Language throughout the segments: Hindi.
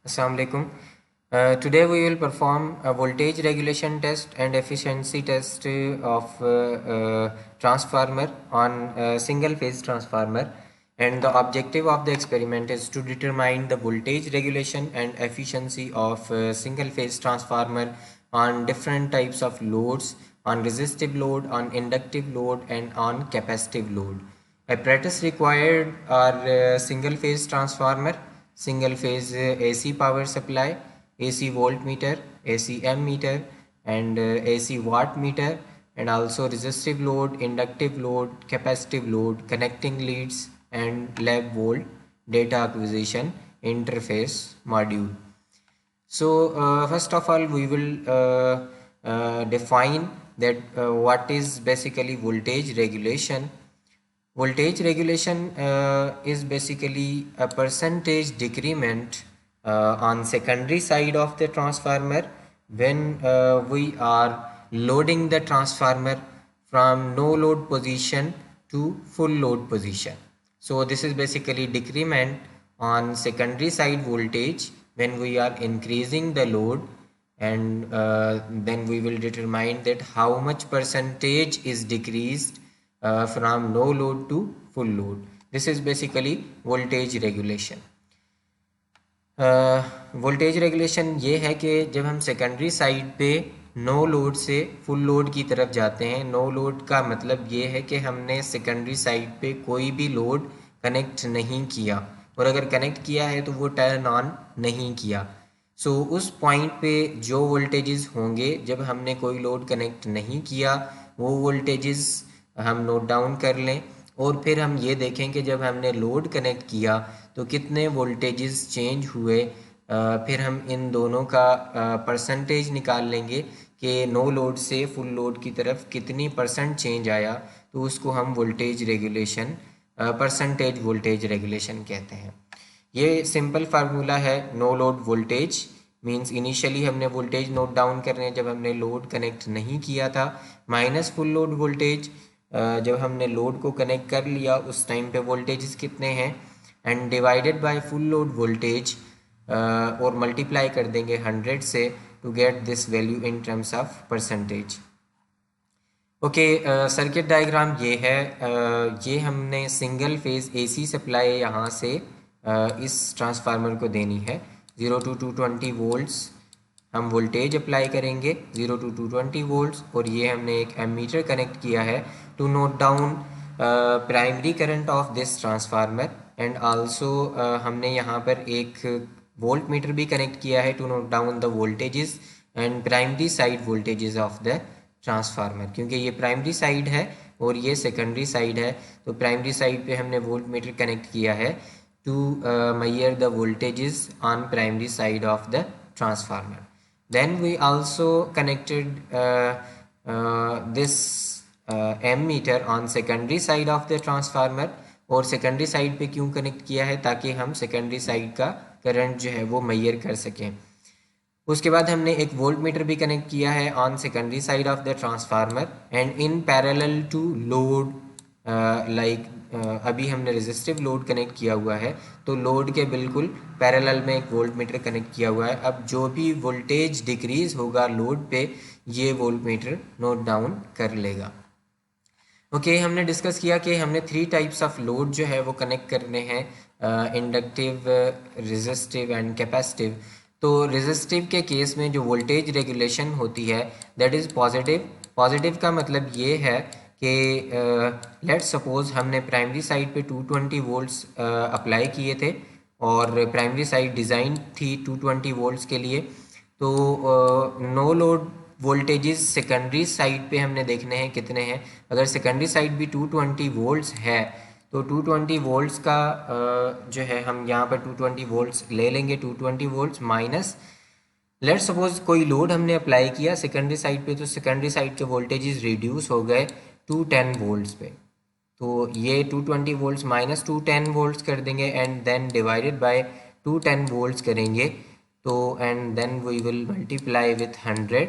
Assalamu alaikum. Today we will perform a voltage regulation test and efficiency test of transformer on a single phase transformer, and the objective of the experiment is to determine the voltage regulation and efficiency of single phase transformer on different types of loads, on resistive load, on inductive load, and on capacitive load. Apparatus required are single phase transformer, single phase AC power supply, AC voltmeter, AC ammeter, and AC watt meter, and also resistive load, inductive load, capacitive load, connecting leads, and lab volt data acquisition interface module. So first of all, we will define that what is basically voltage regulation. Voltage regulation is basically a percentage decrement on secondary side of the transformer when we are loading the transformer from no load position to full load position. So this is basically decrement on secondary side voltage when we are increasing the load, and then we will determine that how much percentage is decreased from no load to full load. This is basically voltage regulation. Voltage regulation ये है कि जब हम सेकेंडरी साइड पे नो लोड से फुल लोड की तरफ जाते हैं, नो लोड का मतलब ये है कि हमने सेकेंडरी साइड पे कोई भी लोड कनेक्ट नहीं किया, और अगर कनेक्ट किया है तो वो टर्न ऑन नहीं किया। सो उस पॉइंट पे जो वोल्टेजेस होंगे जब हमने कोई लोड कनेक्ट नहीं किया, वो वोल्टेजेस हम नोट डाउन कर लें, और फिर हम ये देखें कि जब हमने लोड कनेक्ट किया तो कितने वोल्टेजेस चेंज हुए। फिर हम इन दोनों का परसेंटेज निकाल लेंगे कि नो लोड से फुल लोड की तरफ कितनी परसेंट चेंज आया, तो उसको हम voltage regulation percentage voltage regulation कहते हैं। ये सिंपल फार्मूला है। No load voltage means initially हमने वोल्टेज नोट डाउन करने जब हमने लोड कनेक्ट नहीं किया था, माइनस फुल लोड वोल्टेज जब हमने लोड को कनेक्ट कर लिया उस टाइम पे वोल्टेजेस कितने हैं, and divided by full load voltage, और मल्टीप्लाई कर देंगे 100 से to get this value in terms of percentage. Okay, circuit diagram ये है। ये हमने सिंगल फेज एसी सप्लाई यहाँ से इस ट्रांसफार्मर को देनी है। 0 to 220 वोल्ट्स हम वोल्टेज अप्लाई करेंगे, 0 to 220 वोल्ट्स, और ये हमने एक एमीटर कनेक्ट किया है to note down primary current of this transformer, and also हमने यहाँ पर एक वोल्ट मीटर भी कनेक्ट किया है to note down the voltages and primary side voltages of the transformer. क्योंकि ये प्राइमरी साइड है और ये सेकेंडरी साइड है, तो प्राइमरी साइड पे हमने वोल्ट मीटर कनेक्ट किया है to measure the voltages on primary side of the transformer. Then we also connected this ammeter on secondary side of the transformer, और सेकेंडरी साइड पे क्यों कनेक्ट किया है, ताकि हम सेकेंडरी साइड का करंट जो है वो मेजर कर सकें। उसके बाद हमने एक वोल्ट मीटर भी कनेक्ट किया है on secondary side of the transformer, and in parallel to load like अभी हमने रेजिस्टिव लोड कनेक्ट किया हुआ है, तो लोड के बिल्कुल पैरेलल में एक वोल्ट मीटर कनेक्ट किया हुआ है। अब जो भी वोल्टेज डिक्रीज होगा लोड पे, ये वोल्ट मीटर नोट डाउन कर लेगा। ओके, हमने डिस्कस किया कि हमने 3 टाइप्स ऑफ लोड जो है वो कनेक्ट करने हैं, इंडक्टिव, रेजिस्टिव एंड कैपेसिटिव। तो रेजिस्टिव के केस में जो वोल्टेज रेगुलेशन होती है दैट इज़ पॉजिटिव। पॉजिटिव का मतलब ये है कि लेट्स सपोज हमने प्राइमरी साइड पे 220 वोल्ट्स अप्लाई किए थे, और प्राइमरी साइड डिज़ाइन थी 220 वोल्ट्स के लिए, तो no load voltages secondary side पे हमने देखने हैं कितने हैं। अगर सेकेंडरी साइड भी 220 वोल्ट्स है, तो 220 वोल्ट्स का जो है हम यहाँ पर 220 वोल्ट्स ले लेंगे। 220 वोल्ट्स माइनस लेट्स सपोज कोई लोड हमने अप्लाई किया सेकेंडरी साइड पे, तो सेकेंडरी साइड के वोल्टेजेस रिड्यूस हो गए 210 वोल्ट्स पे, तो ये 220 वोल्ट्स माइनस 210 वोल्ट्स कर देंगे, and then divided by 210 volts करेंगे, तो and then we will multiply with 100,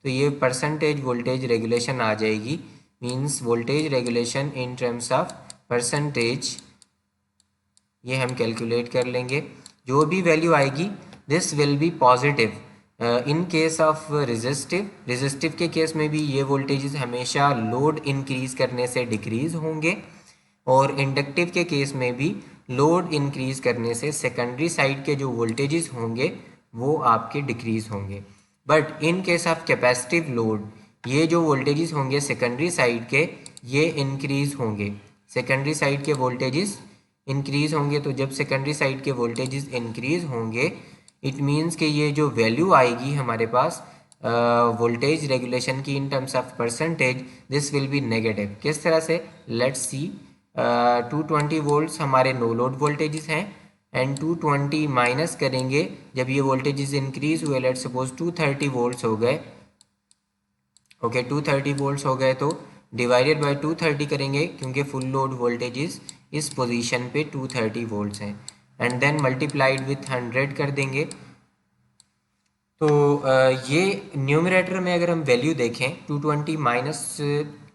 तो ये परसेंटेज वोल्टेज रेगुलेशन आ जाएगी। Means voltage regulation in terms of percentage, ये हम कैलकुलेट कर लेंगे। जो भी वैल्यू आएगी this will be positive. In case of resistive के केस में भी ये वोल्टेजेस हमेशा लोड इंक्रीज करने से डिक्रीज होंगे, और इंडक्टिव के केस में भी लोड इंक्रीज करने से सेकेंडरी साइड के जो वोल्टेजेस होंगे वो आपके डिक्रीज होंगे। But in case of capacitive load ये जो वोल्टेजेस होंगे सेकेंडरी साइड के ये इंक्रीज होंगे, सेकेंडरी साइड के वोल्टेजेस इंक्रीज होंगे। तो जब सेकेंडरी साइड के वोल्टेजेस इंक्रीज होंगे इट मीन्स कि ये जो वैल्यू आएगी हमारे पास वोल्टेज रेगुलेशन की इन terms of percentage, this will B negative. किस तरह से, लेट्स सी, 220 वोल्ट्स हमारे नो लोड वोल्टेजेस हैं एंड 220 माइनस करेंगे जब ये वोल्टेजेस इंक्रीज हुए, लेट्स सपोज 230 वोल्ट्स हो गए, ओके 230 वोल्ट्स हो गए, तो डिवाइडेड बाय 230 करेंगे क्योंकि फुल लोड वोल्टेजेस इस पोजीशन पे 230 वोल्ट्स हैं, एंड देन मल्टीप्लाइड विथ 100 कर देंगे। तो ये न्यूमरेटर में अगर हम वैल्यू देखें 220 माइनस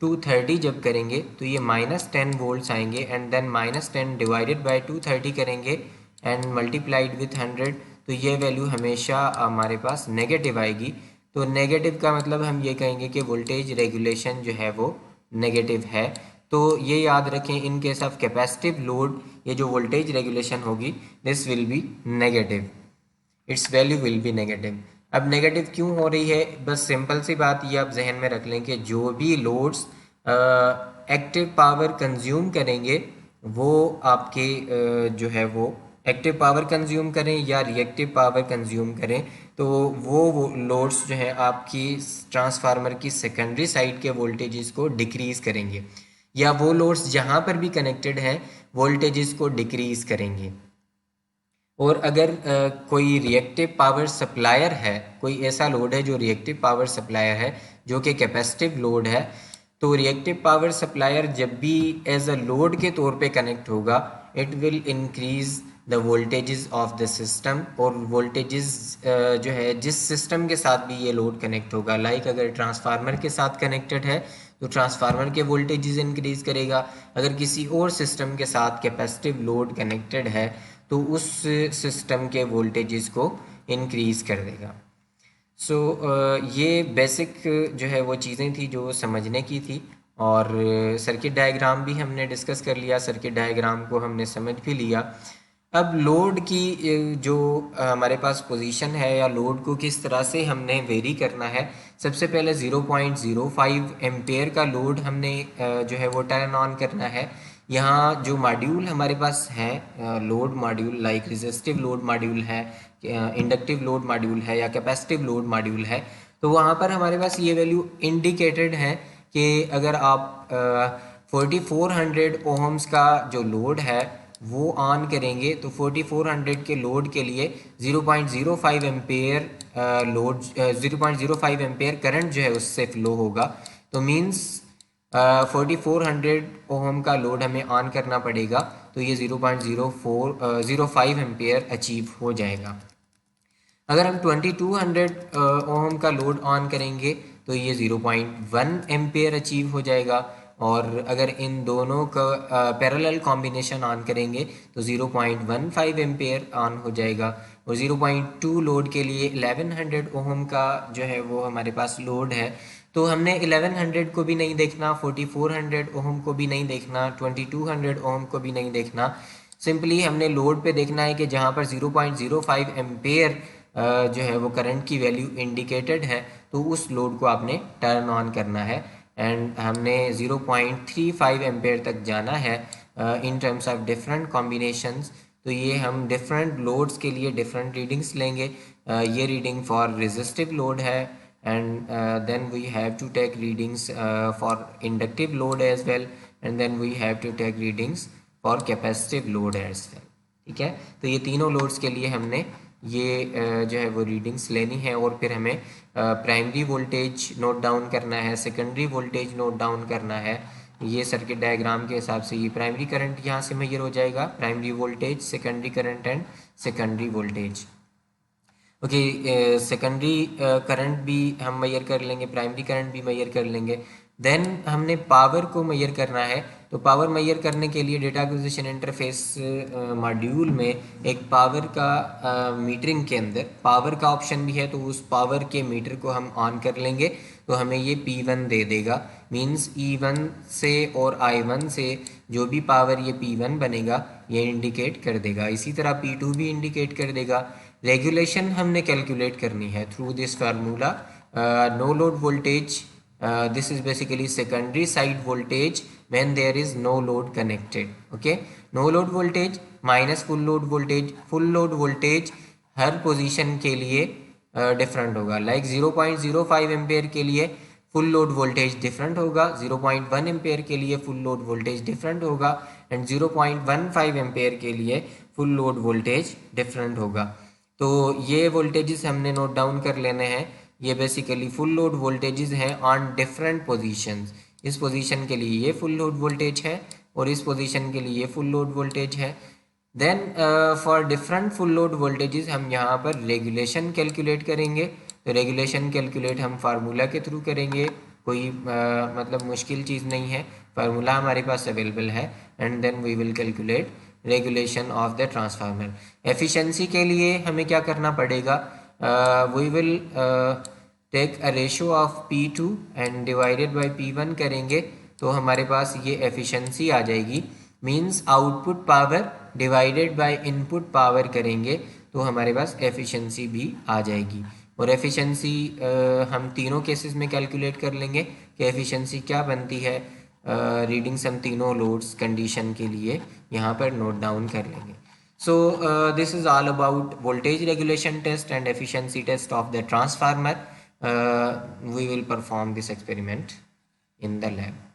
230 जब करेंगे तो ये -10 वोल्ट्स आएंगे, एंड देन -10 डिवाइडेड बाय 230 करेंगे एंड मल्टीप्लाइड विथ 100, तो ये वैल्यू हमेशा हमारे पास नेगेटिव आएगी। तो नेगेटिव का मतलब हम ये कहेंगे कि वोल्टेज रेगुलेशन जो है वो नेगेटिव है। तो ये याद रखें, इन केस ऑफ कैपेसिटिव लोड ये जो वोल्टेज रेगुलेशन होगी this will B negative, it's value will be negative. अब नेगेटिव क्यों हो रही है, बस सिंपल सी बात ये आप जहन में रख लें कि जो भी लोड्स एक्टिव पावर कंज्यूम करेंगे वो आपके जो है वो एक्टिव पावर कंज्यूम करें या रिएक्टिव पावर कंज्यूम करें, तो वो लोड्स जो है आपकी ट्रांसफार्मर की सेकेंडरी साइड के वोल्टेजेस को डिक्रीज़ करेंगे, या वो लोड्स जहाँ पर भी कनेक्टेड हैं वोल्टेजेस को डिक्रीज़ करेंगे। और अगर कोई रिएक्टिव पावर सप्लायर है, कोई ऐसा लोड है जो रिएक्टिव पावर सप्लायर है जो कि कैपेसिटिव लोड है, तो रिएक्टिव पावर सप्लायर जब भी एज अ लोड के तौर पे कनेक्ट होगा it will increase the voltages of the system, और वोल्टेजेस जो है जिस सिस्टम के साथ भी ये लोड कनेक्ट होगा, लाइक अगर ट्रांसफार्मर के साथ कनेक्टेड है तो ट्रांसफार्मर के वोल्टेजेस इंक्रीज करेगा, अगर किसी और सिस्टम के साथ कैपेसिटिव लोड कनेक्टेड है तो उस सिस्टम के वोल्टेजेस को इंक्रीज़ कर देगा। सो ये बेसिक जो है वो चीज़ें थी जो समझने की थी, और सर्किट डायग्राम भी हमने डिस्कस कर लिया, सर्किट डायग्राम को हमने समझ भी लिया। अब लोड की जो हमारे पास पोजीशन है या लोड को किस तरह से हमने वेरी करना है, सबसे पहले 0.05 एम्पेयर का लोड हमने जो है वो टर्न ऑन करना है। यहाँ जो मॉड्यूल हमारे पास हैं load module, like resistive load module है, इंडक्टिव लोड मॉड्यूल है या कैपेसिटिव लोड मॉड्यूल है, तो वहाँ पर हमारे पास ये वैल्यू इंडिकेटेड है कि अगर आप 4400 ओहम्स का जो लोड है वो ऑन करेंगे तो 4400 के लोड के लिए 0.05 एम्पेयर लोड 0.05 एम्पेयर करंट जो है उससे फ्लो होगा। तो मींस 4400 ओहम का लोड हमें ऑन करना पड़ेगा, तो ये 0.05 एम्पेयर अचीव हो जाएगा। अगर हम 2200 ओहम का लोड ऑन करेंगे तो ये 0.1 एम्पेयर अचीव हो जाएगा, और अगर इन दोनों का पैरेलल कॉम्बिनेशन ऑन करेंगे तो 0.15 एम्पेयर ऑन हो जाएगा, और 0.2 लोड के लिए 1100 ओहम का जो है वो हमारे पास लोड है, तो हमने 1100 को भी नहीं देखना, 4400 ओहम को भी नहीं देखना, 2200 ओहम को भी नहीं देखना, सिंपली हमने लोड पे देखना है कि जहाँ पर 0.05 एम्पेयर जो है वो करंट की वैल्यू इंडिकेटेड है तो उस लोड को आपने टर्न ऑन करना है, एंड हमने 0.35 एम्पेयर तक जाना है इन टर्म्स ऑफ डिफरेंट कॉम्बिनेशंस। तो ये हम डिफरेंट लोड्स के लिए डिफरेंट रीडिंग्स लेंगे। ये रीडिंग फॉर रेजिस्टिव लोड है, and then we have to take readings for inductive load as well, and then we have to take readings for capacitive load as well। ठीक है, तो ये तीनों लोड्स के लिए हमने ये जो है वो रीडिंग्स लेनी है, और फिर हमें प्राइमरी वोल्टेज नोट डाउन करना है, सेकेंडरी वोल्टेज नोट डाउन करना है। ये सर्किट डायग्राम के हिसाब से ये प्राइमरी करंट यहाँ से मेजर हो जाएगा, primary voltage, secondary current and secondary voltage. Okay, secondary current भी हम मेजर कर लेंगे, प्राइमरी करंट भी मेजर कर लेंगे। देन हमने पावर को मेजर करना है, तो पावर मेजर करने के लिए डेटा एक्विजिशन इंटरफेस मॉड्यूल में एक पावर का मीटरिंग के अंदर पावर का ऑप्शन भी है, तो उस पावर के मीटर को हम ऑन कर लेंगे तो हमें ये P1 दे देगा। मींस E1 से और I1 से जो भी पावर ये P1 बनेगा ये इंडिकेट कर देगा। इसी तरह P2 भी इंडिकेट कर देगा। रेगुलेशन हमने कैलकुलेट करनी है through this formula. No load voltage, this is basically secondary side voltage when there is no load connected. Okay, no load voltage minus full load voltage. full load voltage her position के लिए डिफरेंट होगा। लाइक 0.05 एम्पेयर के लिए फुल लोड वोल्टेज डिफरेंट होगा, 0.1 एम्पेयर के लिए फुल लोड वोल्टेज डिफरेंट होगा एंड 0.15 एम्पेयर के लिए फुल लोड वोल्टेज डिफरेंट होगा। तो ये वोल्टेजेस हमने नोट डाउन कर लेने हैं। ये बेसिकली फुल लोड वोल्टेजेस हैं ऑन डिफरेंट पोजीशंस। इस पोजीशन के लिए ये फुल लोड वोल्टेज है और इस पोजीशन के लिए ये फुल लोड वोल्टेज है। Then for different full load voltages हम यहाँ पर रेगुलेशन कैलकुलेट करेंगे। तो रेगुलेशन कैलकुलेट हम फार्मूला के थ्रू करेंगे, कोई मतलब मुश्किल चीज़ नहीं है, फार्मूला हमारे पास अवेलेबल है and then we will calculate regulation of the transformer. Efficiency के लिए हमें क्या करना पड़ेगा, we will take a ratio of P2 and divided by P1 करेंगे तो हमारे पास ये एफिशिएंसी आ जाएगी। Means output power divided by input power करेंगे तो हमारे पास एफिशिएंसी भी आ जाएगी। और एफिशिएंसी हम तीनों केसेस में कैलकुलेट कर लेंगे कि एफिशिएंसी क्या बनती है। रीडिंग्स हम तीनों लोड्स कंडीशन के लिए यहाँ पर नोट डाउन कर लेंगे। So this is all about voltage regulation test and efficiency test of the transformer. We will perform this experiment in the lab.